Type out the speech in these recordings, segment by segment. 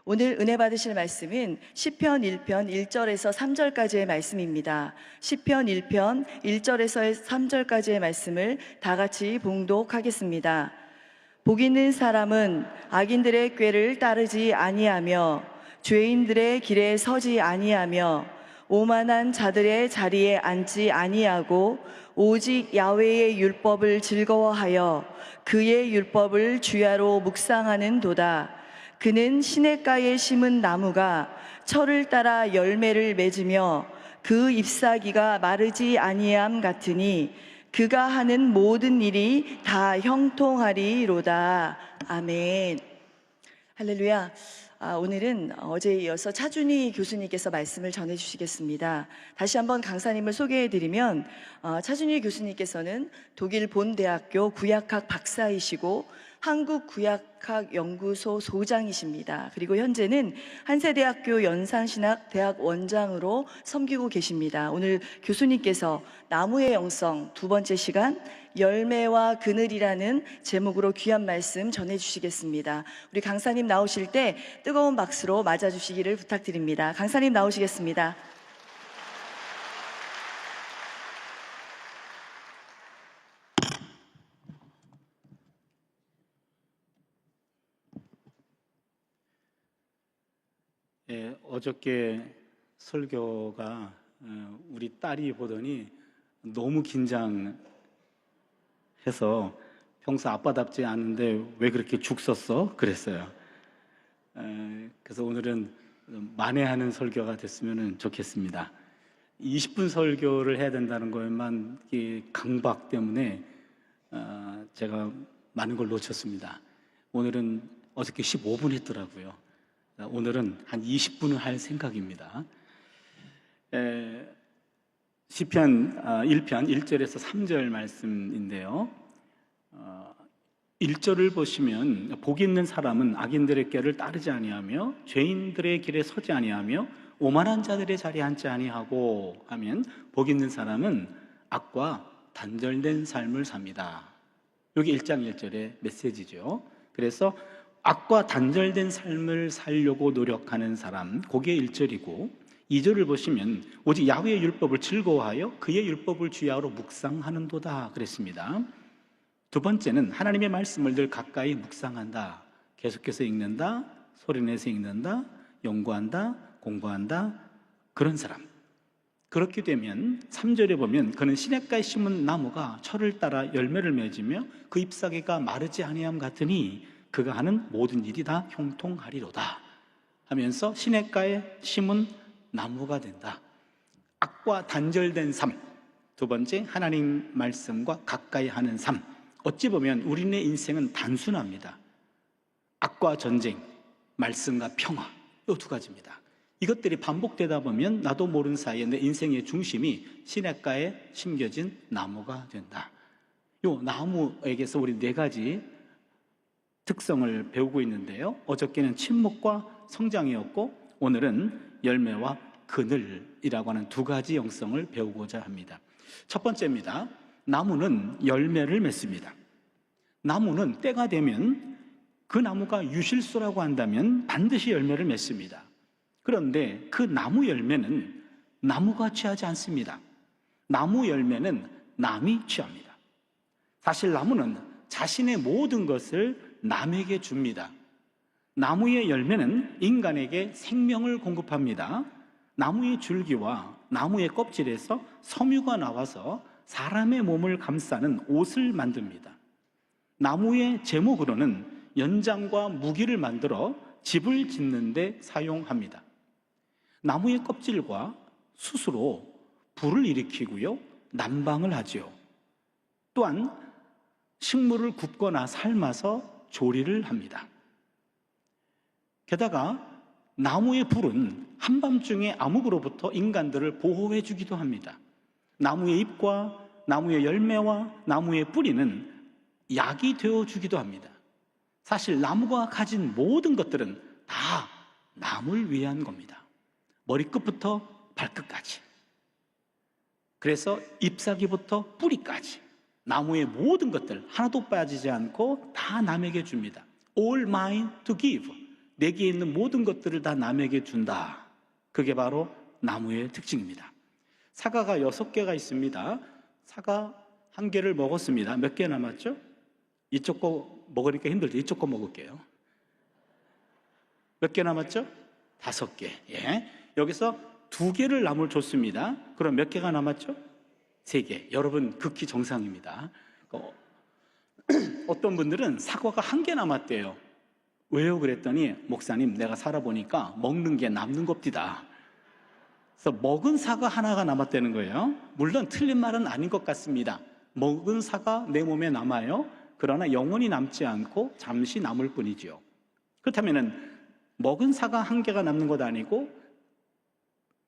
오늘 은혜 받으실 말씀은 시편 1편 1절에서 3절까지의 말씀입니다. 시편 1편 1절에서 3절까지의 말씀을 다 같이 봉독하겠습니다. 복 있는 사람은 악인들의 꾀를 따르지 아니하며 죄인들의 길에 서지 아니하며 오만한 자들의 자리에 앉지 아니하고 오직 야훼의 율법을 즐거워하여 그의 율법을 주야로 묵상하는 도다. 그는 시냇가에 심은 나무가 철을 따라 열매를 맺으며 그 잎사귀가 마르지 아니함 같으니 그가 하는 모든 일이 다 형통하리로다. 아멘. 할렐루야. 오늘은 어제에 이어서 차준희 교수님께서 말씀을 전해주시겠습니다. 다시 한번 강사님을 소개해드리면 차준희 교수님께서는 독일 본대학교 구약학 박사이시고 한국구약학연구소 소장이십니다. 그리고 현재는 한세대학교 연산신학대학 원장으로 섬기고 계십니다. 오늘 교수님께서 나무의 영성 두 번째 시간 열매와 그늘이라는 제목으로 귀한 말씀 전해주시겠습니다. 우리 강사님 나오실 때 뜨거운 박수로 맞아주시기를 부탁드립니다. 강사님 나오시겠습니다. 어저께 설교가 우리 딸이 보더니 너무 긴장해서 평소 아빠답지 않은데 왜 그렇게 죽 썼어? 그랬어요. 그래서 오늘은 만회하는 설교가 됐으면 좋겠습니다. 20분 설교를 해야 된다는 거에만 강박 때문에 제가 많은 걸 놓쳤습니다. 오늘은 어저께 15분 했더라고요. 오늘은 한 20분을 할 생각입니다. 시편 1편 1절에서 3절 말씀인데요. 1절을 보시면 복 있는 사람은 악인들의 꾀를 따르지 아니하며 죄인들의 길에 서지 아니하며 오만한 자들의 자리에 앉지 아니하고 하면 복 있는 사람은 악과 단절된 삶을 삽니다. 여기 1장 1절의 메시지죠. 그래서 악과 단절된 삶을 살려고 노력하는 사람, 그게 1절이고 2절을 보시면 오직 야훼의 율법을 즐거워하여 그의 율법을 주야로 묵상하는도다 그랬습니다. 두 번째는 하나님의 말씀을 늘 가까이 묵상한다. 계속해서 읽는다, 소리내서 읽는다, 연구한다, 공부한다, 그런 사람. 그렇게 되면 3절에 보면 그는 시냇가에 심은 나무가 철을 따라 열매를 맺으며 그 잎사귀가 마르지 아니함 같으니 그가 하는 모든 일이 다 형통하리로다 하면서 시냇가에 심은 나무가 된다. 악과 단절된 삶. 두 번째, 하나님 말씀과 가까이 하는 삶. 어찌 보면 우리의 인생은 단순합니다. 악과 전쟁, 말씀과 평화, 이 두 가지입니다. 이것들이 반복되다 보면 나도 모르는 사이에 내 인생의 중심이 시냇가에 심겨진 나무가 된다. 이 나무에게서 우리 네 가지 특성을 배우고 있는데요. 어저께는 침묵과 성장이었고 오늘은 열매와 그늘이라고 하는 두 가지 영성을 배우고자 합니다. 첫 번째입니다. 나무는 열매를 맺습니다. 나무는 때가 되면 그 나무가 유실수라고 한다면 반드시 열매를 맺습니다. 그런데 그 나무 열매는 나무가 취하지 않습니다. 나무 열매는 남이 취합니다. 사실 나무는 자신의 모든 것을 남에게 줍니다. 나무의 열매는 인간에게 생명을 공급합니다. 나무의 줄기와 나무의 껍질에서 섬유가 나와서 사람의 몸을 감싸는 옷을 만듭니다. 나무의 제목으로는 연장과 무기를 만들어 집을 짓는 데 사용합니다. 나무의 껍질과 숯으로 불을 일으키고요, 난방을 하지요. 또한 식물을 굽거나 삶아서 조리를 합니다. 게다가 나무의 불은 한밤중에 암흑으로부터 인간들을 보호해 주기도 합니다. 나무의 잎과 나무의 열매와 나무의 뿌리는 약이 되어 주기도 합니다. 사실 나무가 가진 모든 것들은 다 남을 위한 겁니다. 머리끝부터 발끝까지. 그래서 잎사귀부터 뿌리까지 나무의 모든 것들 하나도 빠지지 않고 다 남에게 줍니다. All mine to give. 내게 있는 모든 것들을 다 남에게 준다. 그게 바로 나무의 특징입니다. 사과가 6개가 있습니다. 사과 1개를 먹었습니다. 몇 개 남았죠? 이쪽 거 먹으니까 힘들죠. 이쪽 거 먹을게요. 몇 개 남았죠? 5개. 예. 여기서 2개를 나무를 줬습니다. 그럼 몇 개가 남았죠? 3개. 여러분 극히 정상입니다. 어떤 분들은 사과가 1개 남았대요. 왜요? 그랬더니 목사님 내가 살아보니까 먹는 게 남는 겁디다. 그래서 먹은 사과 하나가 남았다는 거예요. 물론 틀린 말은 아닌 것 같습니다. 먹은 사과 내 몸에 남아요. 그러나 영원히 남지 않고 잠시 남을 뿐이지요. 그렇다면 먹은 사과 1개가 남는 것 아니고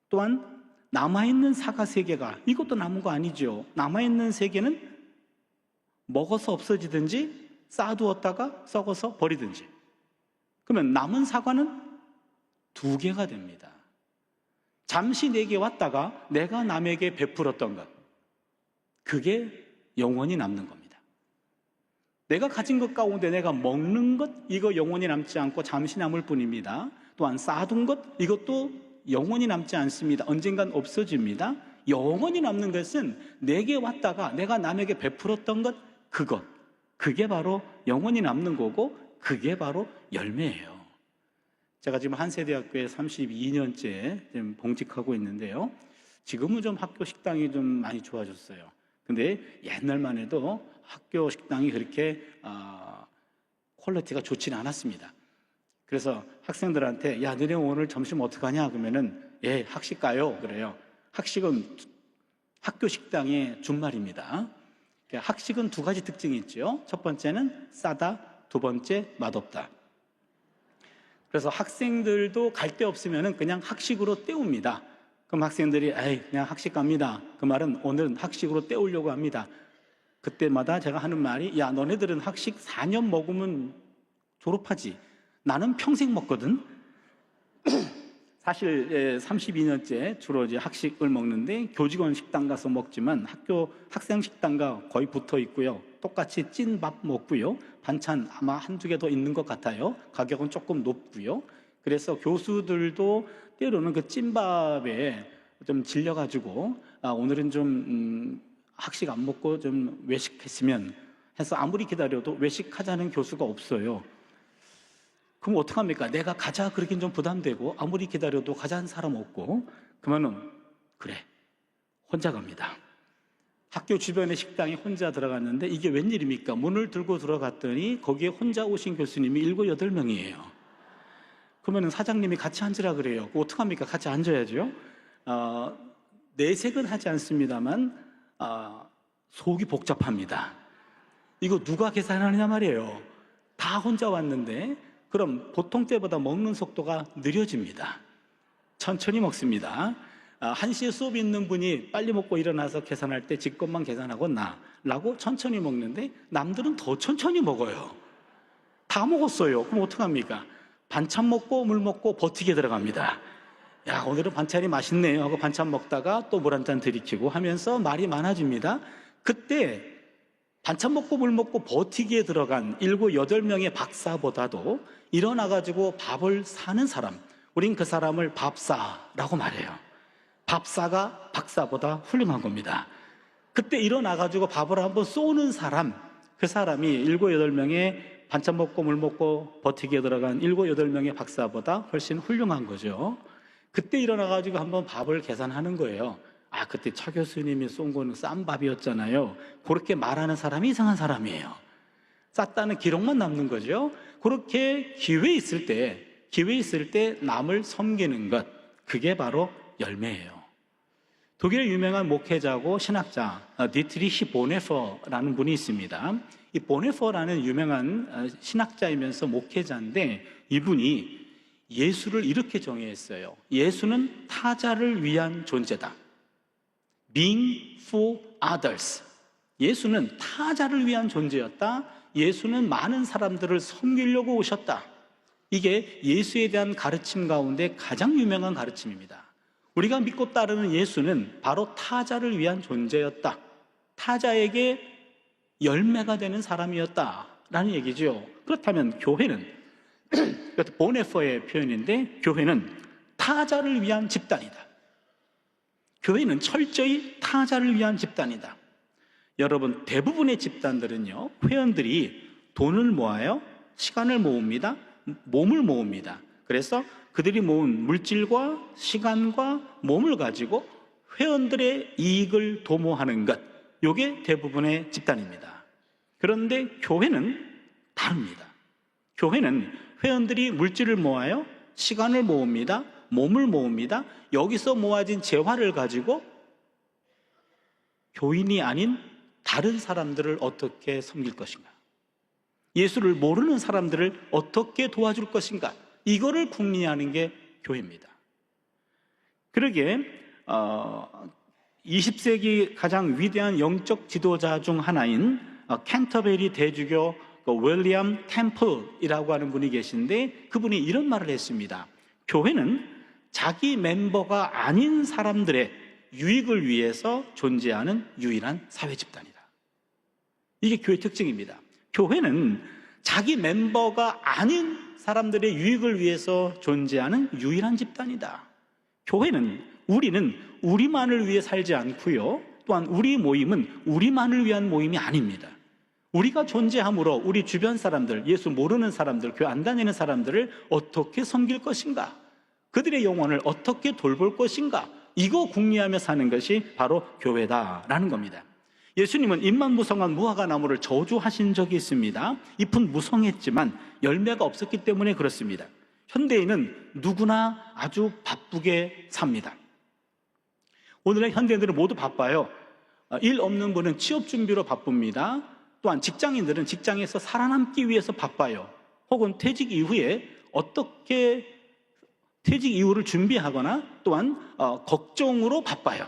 또한 남아있는 사과 3개가 이것도 남은 거 아니죠. 남아있는 3개는 먹어서 없어지든지 쌓아두었다가 썩어서 버리든지. 그러면 남은 사과는 2개가 됩니다. 잠시 내게 왔다가 내가 남에게 베풀었던 것, 그게 영원히 남는 겁니다. 내가 가진 것 가운데 내가 먹는 것, 이거 영원히 남지 않고 잠시 남을 뿐입니다. 또한 쌓아둔 것, 이것도 영원히 남지 않습니다. 언젠간 없어집니다. 영원히 남는 것은 내게 왔다가 내가 남에게 베풀었던 것, 그게 바로 영원히 남는 거고 그게 바로 열매예요. 제가 지금 한세대학교에 32년째 지금 봉직하고 있는데요. 지금은 좀 학교 식당이 좀 많이 좋아졌어요. 근데 옛날만 해도 학교 식당이 그렇게 퀄리티가 좋지는 않았습니다. 그래서 학생들한테 야 너네 오늘 점심 어떡하냐 그러면은 예 학식 가요 그래요. 학식은 학교 식당의 준말입니다. 학식은 2가지 특징이 있죠. 첫 번째는 싸다, 2번째 맛없다. 그래서 학생들도 갈 데 없으면은 그냥 학식으로 때웁니다. 그럼 학생들이 에이 그냥 학식 갑니다. 그 말은 오늘은 학식으로 때우려고 합니다. 그때마다 제가 하는 말이 야 너네들은 학식 4년 먹으면 졸업하지. 나는 평생 먹거든. 사실 32년째 주로 이제 학식을 먹는데 교직원 식당 가서 먹지만 학교 학생 식당과 거의 붙어 있고요. 똑같이 찐밥 먹고요. 반찬 아마 1-2개 더 있는 것 같아요. 가격은 조금 높고요. 그래서 교수들도 때로는 그 찐밥에 좀 질려가지고 오늘은 좀 학식 안 먹고 좀 외식했으면 해서 아무리 기다려도 외식하자는 교수가 없어요. 그럼 어떡합니까? 내가 가자 그러긴 좀 부담되고 아무리 기다려도 가자는 사람 없고 그러면은 그래 혼자 갑니다. 학교 주변의 식당에 혼자 들어갔는데 이게 웬일입니까? 문을 들고 들어갔더니 거기에 혼자 오신 교수님이 7-8명이에요. 그러면 사장님이 같이 앉으라 그래요. 어떡합니까? 같이 앉아야죠. 내색은 하지 않습니다만 속이 복잡합니다. 이거 누가 계산하느냐 말이에요. 다 혼자 왔는데 그럼 보통 때보다 먹는 속도가 느려집니다. 천천히 먹습니다. 1시에 수업이 있는 분이 빨리 먹고 일어나서 계산할 때 지 것만 계산하고 나라고 천천히 먹는데 남들은 더 천천히 먹어요. 다 먹었어요. 그럼 어떡합니까? 반찬 먹고 물 먹고 버티게 들어갑니다. 야 오늘은 반찬이 맛있네요 하고 반찬 먹다가 또 물 한 잔 들이키고 하면서 말이 많아집니다. 그때 반찬 먹고 물 먹고 버티기에 들어간 7-8명의 박사보다도 일어나가지고 밥을 사는 사람, 우린 그 사람을 밥사라고 말해요. 밥사가 박사보다 훌륭한 겁니다. 그때 일어나가지고 밥을 한번 쏘는 사람, 그 사람이 7-8명의 반찬 먹고 물 먹고 버티기에 들어간 7-8명의 박사보다 훨씬 훌륭한 거죠. 그때 일어나가지고 한번 밥을 계산하는 거예요. 그때 차 교수님이 쏜 거는 싼 밥이었잖아요. 그렇게 말하는 사람이 이상한 사람이에요. 쌌다는 기록만 남는 거죠. 그렇게 기회 있을 때 남을 섬기는 것, 그게 바로 열매예요. 독일의 유명한 목회자고 신학자 디트리히 보네퍼라는 분이 있습니다. 이 보네퍼라는 유명한 신학자이면서 목회자인데 이분이 예수를 이렇게 정의했어요. 예수는 타자를 위한 존재다. Being for others. 예수는 타자를 위한 존재였다. 예수는 많은 사람들을 섬기려고 오셨다. 이게 예수에 대한 가르침 가운데 가장 유명한 가르침입니다. 우리가 믿고 따르는 예수는 바로 타자를 위한 존재였다. 타자에게 열매가 되는 사람이었다라는 얘기죠. 그렇다면 교회는 이것도 보네퍼의 표현인데, 교회는 타자를 위한 집단이다. 교회는 철저히 타자를 위한 집단이다. 여러분, 대부분의 집단들은요, 회원들이 돈을 모아요, 시간을 모읍니다, 몸을 모읍니다. 그래서 그들이 모은 물질과 시간과 몸을 가지고 회원들의 이익을 도모하는 것, 이게 대부분의 집단입니다. 그런데 교회는 다릅니다. 교회는 회원들이 물질을 모아요, 시간을 모읍니다, 몸을 모읍니다. 여기서 모아진 재화를 가지고 교인이 아닌 다른 사람들을 어떻게 섬길 것인가, 예수를 모르는 사람들을 어떻게 도와줄 것인가, 이거를 궁리하는 게 교회입니다. 그러게 20세기 가장 위대한 영적 지도자 중 하나인 캔터베리 대주교 윌리엄 템플이라고 하는 분이 계신데, 그분이 이런 말을 했습니다. 교회는 자기 멤버가 아닌 사람들의 유익을 위해서 존재하는 유일한 사회 집단이다. 이게 교회 특징입니다. 교회는 자기 멤버가 아닌 사람들의 유익을 위해서 존재하는 유일한 집단이다. 우리는 우리만을 위해 살지 않고요, 또한 우리 모임은 우리만을 위한 모임이 아닙니다. 우리가 존재함으로 우리 주변 사람들, 예수 모르는 사람들, 교회 안 다니는 사람들을 어떻게 섬길 것인가, 그들의 영혼을 어떻게 돌볼 것인가, 이거 궁리하며 사는 것이 바로 교회다라는 겁니다. 예수님은 잎만 무성한 무화과 나무를 저주하신 적이 있습니다. 잎은 무성했지만 열매가 없었기 때문에 그렇습니다. 현대인은 누구나 아주 바쁘게 삽니다. 오늘의 현대인들은 모두 바빠요. 일 없는 분은 취업 준비로 바쁩니다. 또한 직장인들은 직장에서 살아남기 위해서 바빠요. 혹은 퇴직 이후에 어떻게 퇴직 이후를 준비하거나, 또한 걱정으로 바빠요.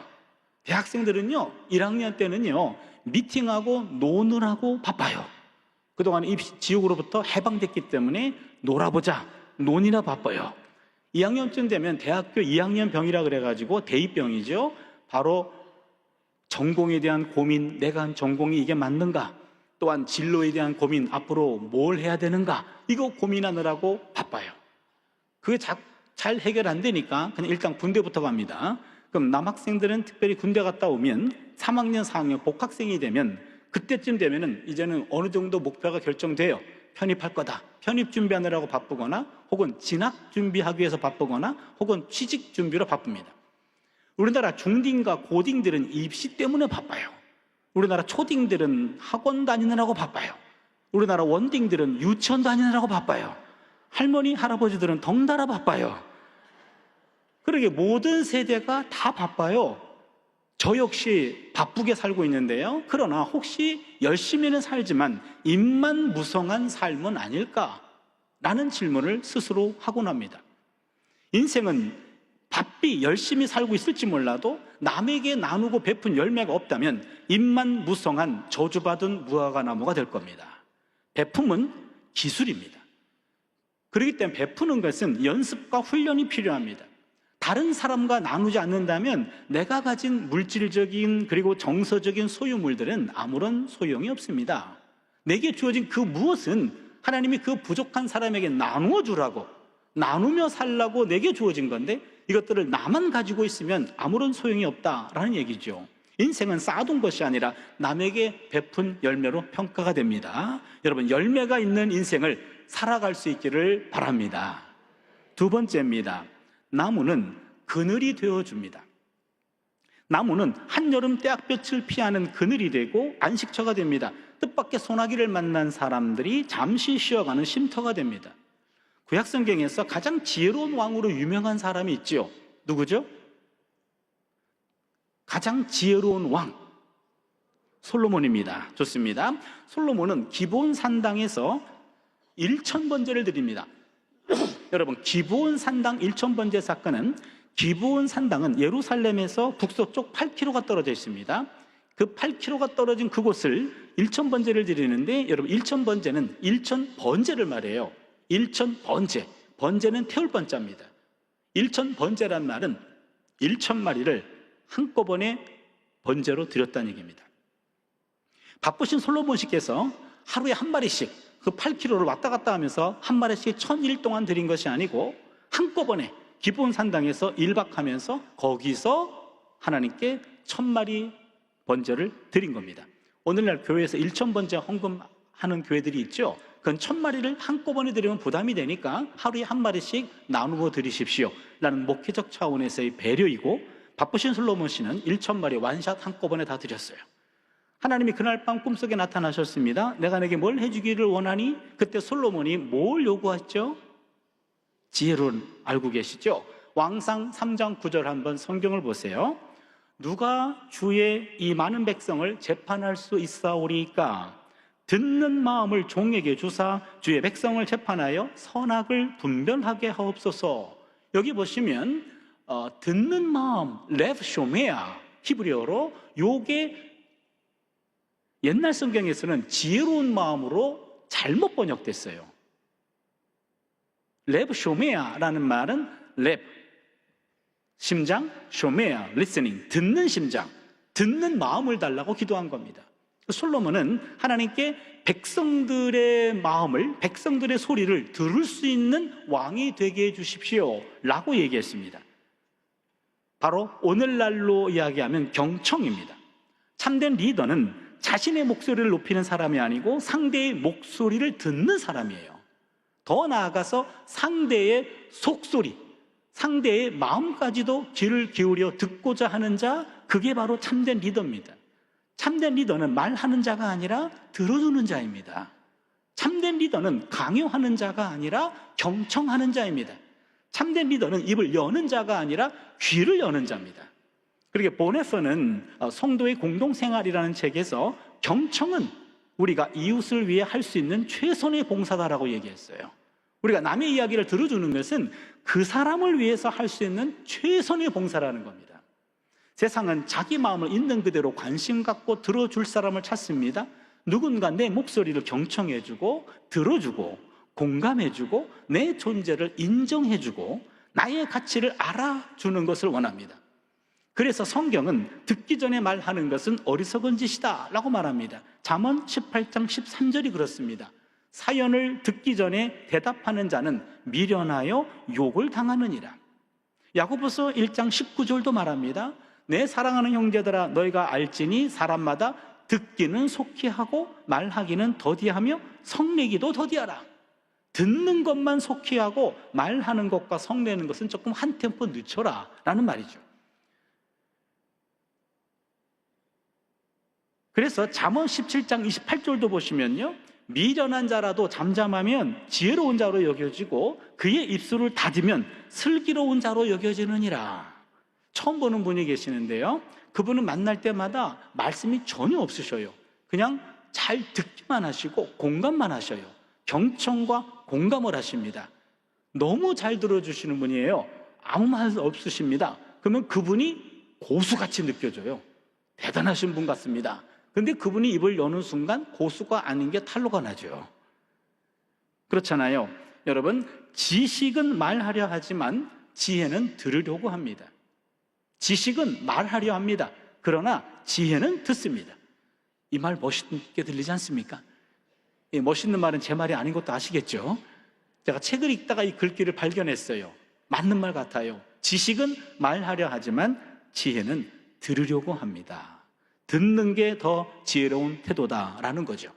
대학생들은요, 1학년 때는요, 미팅하고 논을 바빠요. 그동안 이 지옥으로부터 해방됐기 때문에 놀아보자, 논이나 바빠요. 2학년쯤 되면 대학교 2학년 병이라 그래가지고 대입병이죠. 바로 전공에 대한 고민, 내가 한 전공이 이게 맞는가, 또한 진로에 대한 고민, 앞으로 뭘 해야 되는가, 이거 고민하느라고 바빠요. 그게 잘 해결 안 되니까 그냥 일단 군대부터 갑니다. 그럼 남학생들은 특별히 군대 갔다 오면 3학년, 4학년 복학생이 되면, 그때쯤 되면은 이제는 어느 정도 목표가 결정돼요. 편입할 거다. 편입 준비하느라고 바쁘거나, 혹은 진학 준비하기 위해서 바쁘거나, 혹은 취직 준비로 바쁩니다. 우리나라 중딩과 고딩들은 입시 때문에 바빠요. 우리나라 초딩들은 학원 다니느라고 바빠요. 우리나라 원딩들은 유치원 다니느라고 바빠요. 할머니, 할아버지들은 덩달아 바빠요. 그러게 모든 세대가 다 바빠요. 저 역시 바쁘게 살고 있는데요, 그러나 혹시 열심히는 살지만 입만 무성한 삶은 아닐까라는 질문을 스스로 하곤 합니다. 인생은 바삐 열심히 살고 있을지 몰라도 남에게 나누고 베푼 열매가 없다면 입만 무성한 저주받은 무화과 나무가 될 겁니다. 베품은 기술입니다. 그렇기 때문에 베푸는 것은 연습과 훈련이 필요합니다. 다른 사람과 나누지 않는다면 내가 가진 물질적인 그리고 정서적인 소유물들은 아무런 소용이 없습니다. 내게 주어진 그 무엇은 하나님이 그 부족한 사람에게 나누어 주라고, 나누며 살라고 내게 주어진 건데, 이것들을 나만 가지고 있으면 아무런 소용이 없다라는 얘기죠. 인생은 쌓아둔 것이 아니라 남에게 베푼 열매로 평가가 됩니다. 여러분, 열매가 있는 인생을 살아갈 수 있기를 바랍니다. 두 번째입니다. 나무는 그늘이 되어줍니다. 나무는 한여름 떼약볕을 피하는 그늘이 되고 안식처가 됩니다. 뜻밖의 소나기를 만난 사람들이 잠시 쉬어가는 쉼터가 됩니다. 구약성경에서 가장 지혜로운 왕으로 유명한 사람이 있죠. 누구죠? 가장 지혜로운 왕, 솔로몬입니다. 좋습니다. 솔로몬은 기브온 산당에서 1000번제를 드립니다. 여러분, 기브온 산당 1000번제 사건은, 기브온 산당은 예루살렘에서 북서쪽 8km가 떨어져 있습니다. 그 8km가 떨어진 그곳을 1000번제를 드리는데, 여러분, 1000번제는 1000번제를 말해요. 1000번제, 번제는 태울 번자입니다. 1000번제란 말은 1000마리를 한꺼번에 번제로 드렸다는 얘기입니다. 바쁘신 솔로몬 씨께서 하루에 한 마리씩 그 8kg를 왔다 갔다 하면서 한 마리씩 1000일 동안 드린 것이 아니고 한꺼번에 기본 산당에서 1박 하면서 거기서 하나님께 1000마리 번제를 드린 겁니다. 오늘날 교회에서 1000번제 헌금하는 교회들이 있죠. 그건 1000마리를 한꺼번에 드리면 부담이 되니까 하루에 한 마리씩 나누어 드리십시오 라는 목회적 차원에서의 배려이고, 바쁘신 솔로몬 씨는 1000마리 완샷 한꺼번에 다 드렸어요. 하나님이 그날 밤 꿈속에 나타나셨습니다. 내가 내게 뭘 해주기를 원하니? 그때 솔로몬이 뭘 요구했죠? 지혜로운 알고 계시죠? 왕상 3장 9절 한번 성경을 보세요. 누가 주의 이 많은 백성을 재판할 수 있사오리까? 듣는 마음을 종에게 주사 주의 백성을 재판하여 선악을 분별하게 하옵소서. 여기 보시면 듣는 마음, 레브 쇼메아, 히브리어로 요게 옛날 성경에서는 지혜로운 마음으로 잘못 번역됐어요. 레브 쇼메아라는 말은 랩, 심장, 쇼메아, 리스닝, 듣는 심장, 듣는 마음을 달라고 기도한 겁니다. 솔로몬은 하나님께 백성들의 마음을, 백성들의 소리를 들을 수 있는 왕이 되게 해주십시오 라고 얘기했습니다. 바로 오늘날로 이야기하면 경청입니다. 참된 리더는 자신의 목소리를 높이는 사람이 아니고 상대의 목소리를 듣는 사람이에요. 더 나아가서 상대의 속소리, 상대의 마음까지도 귀를 기울여 듣고자 하는 자, 그게 바로 참된 리더입니다. 참된 리더는 말하는 자가 아니라 들어주는 자입니다. 참된 리더는 강요하는 자가 아니라 경청하는 자입니다. 참된 리더는 입을 여는 자가 아니라 귀를 여는 자입니다. 그렇게 보네퍼는 성도의 공동생활이라는 책에서 경청은 우리가 이웃을 위해 할 수 있는 최선의 봉사다라고 얘기했어요. 우리가 남의 이야기를 들어주는 것은 그 사람을 위해서 할 수 있는 최선의 봉사라는 겁니다. 세상은 자기 마음을 있는 그대로 관심 갖고 들어줄 사람을 찾습니다. 누군가 내 목소리를 경청해주고 들어주고 공감해주고 내 존재를 인정해주고 나의 가치를 알아주는 것을 원합니다. 그래서 성경은 듣기 전에 말하는 것은 어리석은 짓이다 라고 말합니다. 잠언 18장 13절이 그렇습니다. 사연을 듣기 전에 대답하는 자는 미련하여 욕을 당하느니라. 야고보서 1장 19절도 말합니다. 내 사랑하는 형제들아, 너희가 알지니 사람마다 듣기는 속히 하고 말하기는 더디하며 성내기도 더디하라. 듣는 것만 속히 하고 말하는 것과 성내는 것은 조금 한 템포 늦춰라 라는 말이죠. 그래서 잠언 17장 28절도 보시면요, 미련한 자라도 잠잠하면 지혜로운 자로 여겨지고 그의 입술을 닫으면 슬기로운 자로 여겨지느니라. 처음 보는 분이 계시는데요, 그분은 만날 때마다 말씀이 전혀 없으셔요. 그냥 잘 듣기만 하시고 공감만 하셔요. 경청과 공감을 하십니다. 너무 잘 들어주시는 분이에요. 아무 말 없으십니다. 그러면 그분이 고수같이 느껴져요. 대단하신 분 같습니다. 근데 그분이 입을 여는 순간 고수가 아닌 게 탄로가 나죠. 그렇잖아요. 여러분, 지식은 말하려 하지만 지혜는 들으려고 합니다. 지식은 말하려 합니다. 그러나 지혜는 듣습니다. 이 말 멋있게 들리지 않습니까? 이 멋있는 말은 제 말이 아닌 것도 아시겠죠? 제가 책을 읽다가 이 글귀를 발견했어요. 맞는 말 같아요. 지식은 말하려 하지만 지혜는 들으려고 합니다. 듣는 게 더 지혜로운 태도다라는 거죠.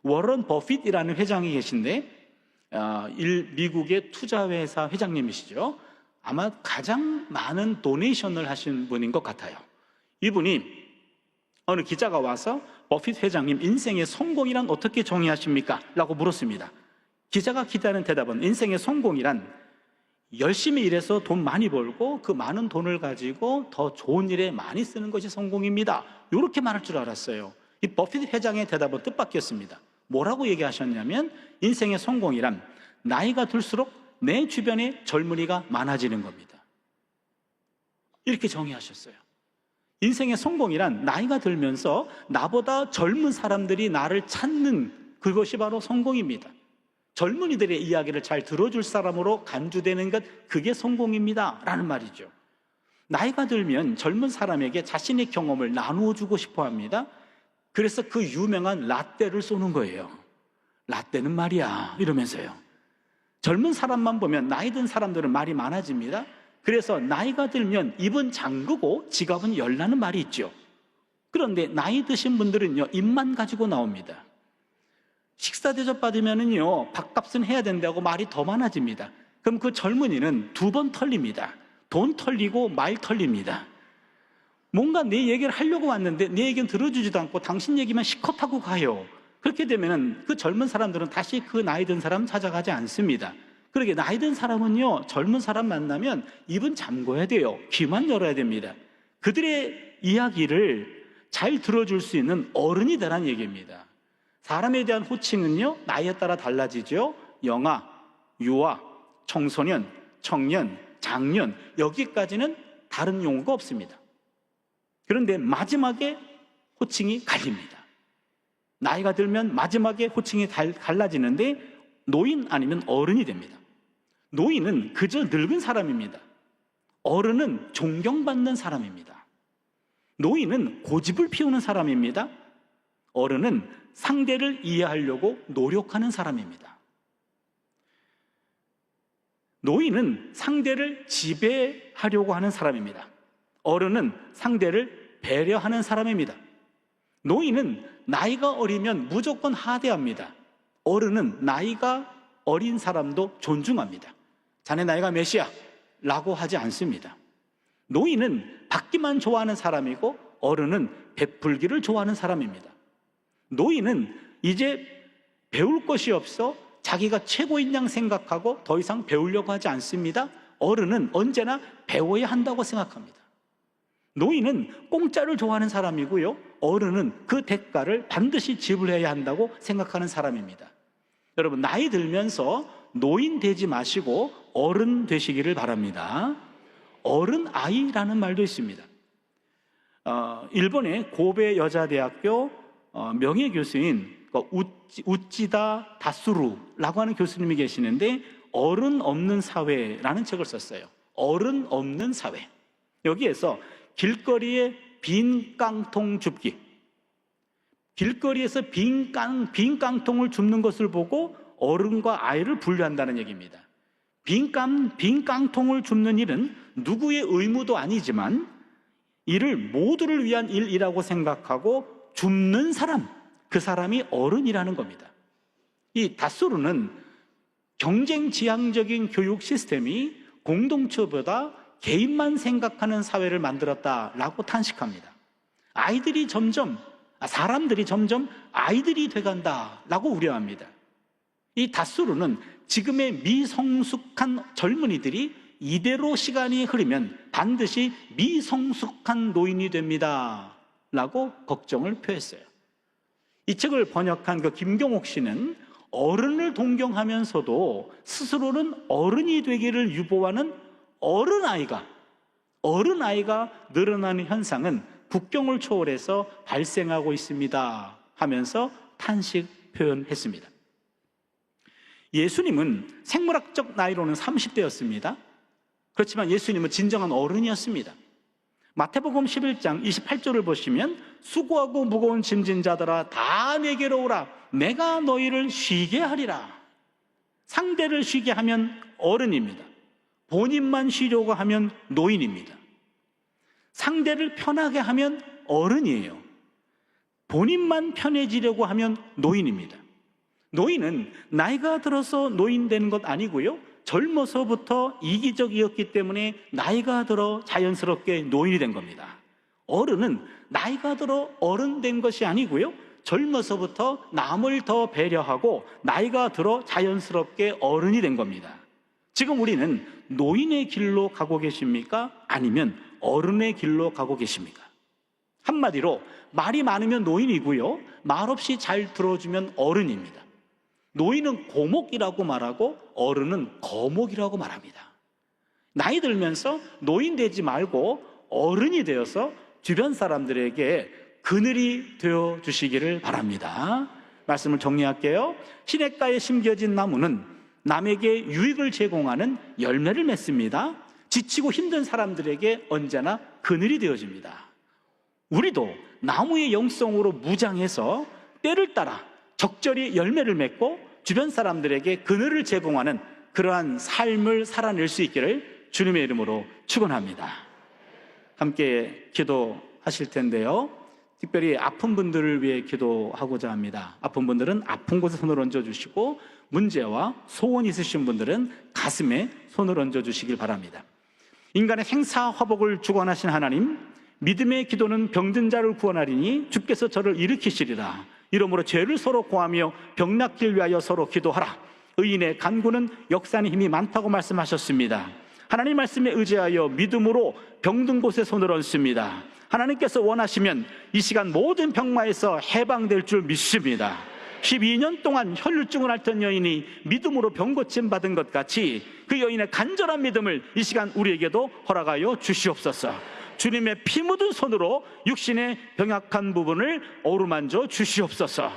워런 버핏이라는 회장이 계신데 미국의 투자회사 회장님이시죠. 아마 가장 많은 도네이션을 하신 분인 것 같아요. 이분이 어느 기자가 와서 버핏 회장님, 인생의 성공이란 어떻게 정의하십니까? 라고 물었습니다. 기자가 기다리는 대답은 인생의 성공이란 열심히 일해서 돈 많이 벌고 그 많은 돈을 가지고 더 좋은 일에 많이 쓰는 것이 성공입니다. 이렇게 말할 줄 알았어요. 이 버핏 회장의 대답은 뜻밖이었습니다. 뭐라고 얘기하셨냐면 인생의 성공이란 나이가 들수록 내 주변에 젊은이가 많아지는 겁니다. 이렇게 정의하셨어요. 인생의 성공이란 나이가 들면서 나보다 젊은 사람들이 나를 찾는 그것이 바로 성공입니다. 젊은이들의 이야기를 잘 들어줄 사람으로 간주되는 것, 그게 성공입니다 라는 말이죠. 나이가 들면 젊은 사람에게 자신의 경험을 나누어 주고 싶어 합니다. 그래서 그 유명한 라떼를 쏘는 거예요. 라떼는 말이야 이러면서요. 젊은 사람만 보면 나이 든 사람들은 말이 많아집니다. 그래서 나이가 들면 입은 잠그고 지갑은 열라는 말이 있죠. 그런데 나이 드신 분들은요, 입만 가지고 나옵니다. 식사 대접 받으면은요, 밥값은 해야 된다고 말이 더 많아집니다. 그럼 그 젊은이는 두 번 털립니다. 돈 털리고 말 털립니다. 뭔가 내 얘기를 하려고 왔는데 내 얘기는 들어주지도 않고 당신 얘기만 실컷 하고 가요. 그렇게 되면은 그 젊은 사람들은 다시 그 나이 든 사람 찾아가지 않습니다. 그러게 나이 든 사람은요, 젊은 사람 만나면 입은 잠궈야 돼요. 귀만 열어야 됩니다. 그들의 이야기를 잘 들어줄 수 있는 어른이 되라는 얘기입니다. 사람에 대한 호칭은요, 나이에 따라 달라지죠. 영아, 유아, 청소년, 청년, 장년, 여기까지는 다른 용어가 없습니다. 그런데 마지막에 호칭이 갈립니다. 나이가 들면 마지막에 호칭이 갈라지는데 노인 아니면 어른이 됩니다. 노인은 그저 늙은 사람입니다. 어른은 존경받는 사람입니다. 노인은 고집을 피우는 사람입니다. 어른은 상대를 이해하려고 노력하는 사람입니다. 노인은 상대를 지배하려고 하는 사람입니다. 어른은 상대를 배려하는 사람입니다. 노인은 나이가 어리면 무조건 하대합니다. 어른은 나이가 어린 사람도 존중합니다. 자네 나이가 몇이야? 라고 하지 않습니다. 노인은 받기만 좋아하는 사람이고 어른은 베풀기를 좋아하는 사람입니다. 노인은 이제 배울 것이 없어 자기가 최고인 양 생각하고 더 이상 배우려고 하지 않습니다. 어른은 언제나 배워야 한다고 생각합니다. 노인은 공짜를 좋아하는 사람이고요, 어른은 그 대가를 반드시 지불해야 한다고 생각하는 사람입니다. 여러분, 나이 들면서 노인 되지 마시고 어른 되시기를 바랍니다. 어른 아이라는 말도 있습니다. 일본의 고베 여자대학교 명예교수인 우찌다 다수루라고 하는 교수님이 계시는데, 어른 없는 사회라는 책을 썼어요. 어른 없는 사회. 여기에서 길거리에 빈 깡통 줍기, 길거리에서 빈 깡통을 줍는 것을 보고 어른과 아이를 분류한다는 얘기입니다. 빈 깡통을 줍는 일은 누구의 의무도 아니지만 이를 모두를 위한 일이라고 생각하고 줍는 사람, 그 사람이 어른이라는 겁니다. 이 다수루는 경쟁 지향적인 교육 시스템이 공동체보다 개인만 생각하는 사회를 만들었다라고 탄식합니다. 사람들이 점점 아이들이 돼간다라고 우려합니다. 이 다수루는 지금의 미성숙한 젊은이들이 이대로 시간이 흐르면 반드시 미성숙한 노인이 됩니다 라고 걱정을 표했어요. 이 책을 번역한 그 김경옥 씨는 어른을 동경하면서도 스스로는 어른이 되기를 유보하는 어른아이가 늘어나는 현상은 국경을 초월해서 발생하고 있습니다 하면서 탄식 표현했습니다. 예수님은 생물학적 나이로는 30대였습니다. 그렇지만 예수님은 진정한 어른이었습니다. 마태복음 11장 28절을 보시면 수고하고 무거운 짐진 자들아 다 내게로 오라, 내가 너희를 쉬게 하리라. 상대를 쉬게 하면 어른입니다. 본인만 쉬려고 하면 노인입니다. 상대를 편하게 하면 어른이에요. 본인만 편해지려고 하면 노인입니다. 노인은 나이가 들어서 노인 되는 것 아니고요, 젊어서부터 이기적이었기 때문에 나이가 들어 자연스럽게 노인이 된 겁니다. 어른은 나이가 들어 어른 된 것이 아니고요, 젊어서부터 남을 더 배려하고 나이가 들어 자연스럽게 어른이 된 겁니다. 지금 우리는 노인의 길로 가고 계십니까? 아니면 어른의 길로 가고 계십니까? 한마디로 말이 많으면 노인이고요, 말 없이 잘 들어주면 어른입니다. 노인은 고목이라고 말하고 어른은 거목이라고 말합니다. 나이 들면서 노인 되지 말고 어른이 되어서 주변 사람들에게 그늘이 되어 주시기를 바랍니다. 말씀을 정리할게요. 시냇가에 심겨진 나무는 남에게 유익을 제공하는 열매를 맺습니다. 지치고 힘든 사람들에게 언제나 그늘이 되어줍니다. 우리도 나무의 영성으로 무장해서 때를 따라 적절히 열매를 맺고 주변 사람들에게 그늘을 제공하는 그러한 삶을 살아낼 수 있기를 주님의 이름으로 축원합니다. 함께 기도하실 텐데요, 특별히 아픈 분들을 위해 기도하고자 합니다. 아픈 분들은 아픈 곳에 손을 얹어주시고, 문제와 소원 있으신 분들은 가슴에 손을 얹어주시길 바랍니다. 인간의 생사화복을 주관하신 하나님, 믿음의 기도는 병든 자를 구원하리니 주께서 저를 일으키시리라. 이러므로 죄를 서로 고하며 병 낫길 위하여 서로 기도하라. 의인의 간구는 역사하는 힘이 많다고 말씀하셨습니다. 하나님 말씀에 의지하여 믿음으로 병든 곳에 손을 얹습니다. 하나님께서 원하시면 이 시간 모든 병마에서 해방될 줄 믿습니다. 12년 동안 혈루증을 앓던 여인이 믿음으로 병 고침 받은 것 같이 그 여인의 간절한 믿음을 이 시간 우리에게도 허락하여 주시옵소서. 주님의 피 묻은 손으로 육신의 병약한 부분을 어루만져 주시옵소서.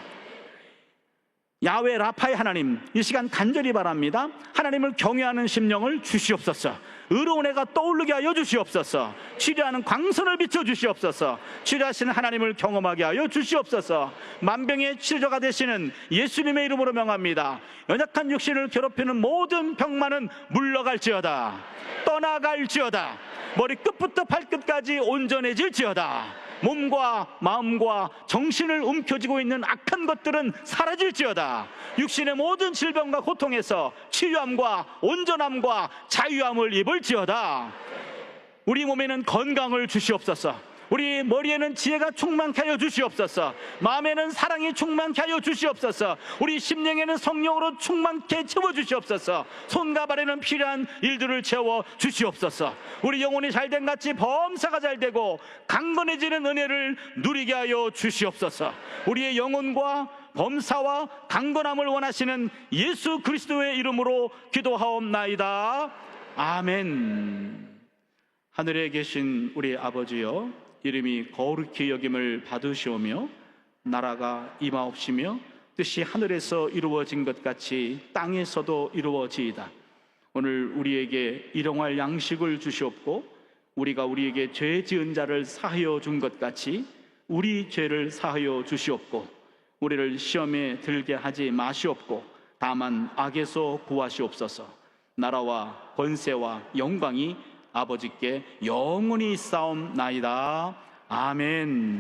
야훼 라파의 하나님, 이 시간 간절히 바랍니다. 하나님을 경외하는 심령을 주시옵소서. 의로운 애가 떠오르게 하여 주시옵소서. 치료하는 광선을 비춰 주시옵소서. 치료하시는 하나님을 경험하게 하여 주시옵소서. 만병의 치료자가 되시는 예수님의 이름으로 명합니다. 연약한 육신을 괴롭히는 모든 병만은 물러갈지어다. 떠나갈지어다. 머리 끝부터 발끝까지 온전해질지어다. 몸과 마음과 정신을 움켜쥐고 있는 악한 것들은 사라질지어다. 육신의 모든 질병과 고통에서 치유함과 온전함과 자유함을 입을지어다. 우리 몸에는 건강을 주시옵소서. 우리 머리에는 지혜가 충만케 하여 주시옵소서. 마음에는 사랑이 충만케 하여 주시옵소서. 우리 심령에는 성령으로 충만케 채워 주시옵소서. 손과 발에는 필요한 일들을 채워 주시옵소서. 우리 영혼이 잘된 같이 범사가 잘되고 강건해지는 은혜를 누리게 하여 주시옵소서. 우리의 영혼과 범사와 강건함을 원하시는 예수 그리스도의 이름으로 기도하옵나이다. 아멘. 하늘에 계신 우리 아버지여, 이름이 거룩히 여김을 받으시오며 나라가 임하옵시며 뜻이 하늘에서 이루어진 것 같이 땅에서도 이루어지이다. 오늘 우리에게 일용할 양식을 주시옵고, 우리가 우리에게 죄 지은 자를 사하여 준 것 같이 우리 죄를 사하여 주시옵고, 우리를 시험에 들게 하지 마시옵고 다만 악에서 구하시옵소서. 나라와 권세와 영광이 아버지께 영원히 싸움나이다. 아멘.